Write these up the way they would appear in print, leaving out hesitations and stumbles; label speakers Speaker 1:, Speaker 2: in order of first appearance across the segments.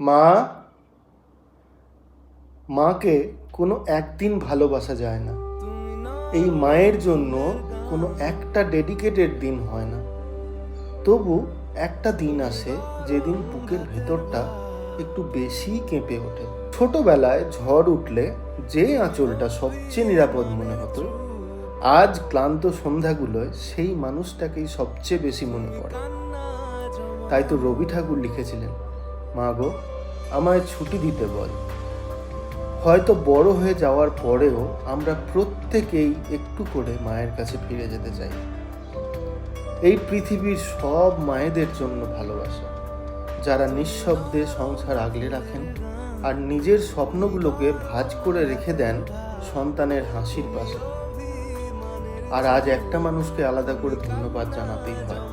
Speaker 1: মা, মাকে কোনো একদিন ভালোবাসা যায় না। এই মায়ের জন্য কোনো একটা ডেডিকেটেড দিন হয় না। তবু একটা দিন আসে যেদিন বুকের ভেতরটা একটু বেশি কেঁপে ওঠে। ছোটবেলায় ঝড় উঠলে যে আঁচলটা সবচেয়ে নিরাপদ মনে হতো, আজ ক্লান্ত সন্ধ্যাগুলোয় সেই মানুষটাকেই সবচেয়ে বেশি মনে পড়ে। তাই তো রবি ঠাকুর লিখেছিলেন, মা গো, আমায় ছুটি দিতে বল। হয়তো বড় হয়ে যাওয়ার পরেও আমরা প্রত্যেকেই একটু করে মায়ের কাছে ফিরে যেতে চাই। এই পৃথিবীর সব মায়েদের জন্য ভালোবাসা, যারা নিঃশব্দে সংসার আগলে রাখেন আর নিজের স্বপ্নগুলোকে ভাঁজ করে রেখে দেন সন্তানের হাসির পাশে। আর আজ একটা মানুষকে আলাদা করে ধন্যবাদ জানাতেই হয়,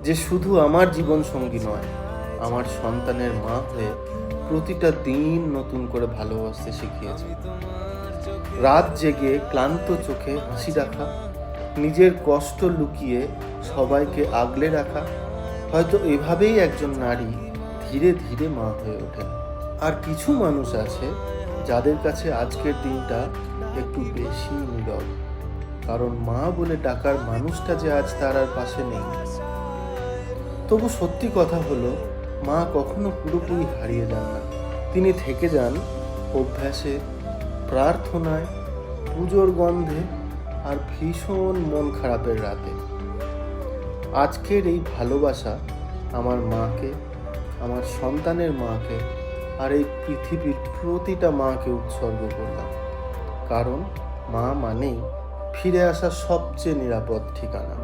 Speaker 1: যে শুধু আমার জীবন সঙ্গী নয়, আমার সন্তানের মা হয়ে প্রতিটা দিন নতুন করে ভালোবাসতে শিখিয়েছে। রাত জেগে ক্লান্ত চোখে হাসি রাখা, নিজের কষ্ট লুকিয়ে সবাইকে আগলে রাখা, হয়তো এভাবেই একজন নারী ধীরে ধীরে মা হয়ে ওঠেন। আর কিছু মানুষ আছে যাদের কাছে আজকের দিনটা একটু বেশি নীরব, কারণ মা বলে ডাকার মানুষটা যে আজ তার আর পাশে নেই। তবু সত্যি কথা হলো, মা কখনো পুরোপুরি হারিয়ে যান না। তিনি থেকে যান অভ্যাসে, প্রার্থনায়, পুজোর গন্ধে আর ভীষণ মন খারাপের রাতে। আজকের এই ভালোবাসা আমার মাকে, আমার সন্তানের মাকে আর এই পৃথিবীর প্রতিটা মাকে উৎসর্গ করলাম, কারণ মা মানেই ফিরে আসা সবচেয়ে নিরাপদ ঠিকানা।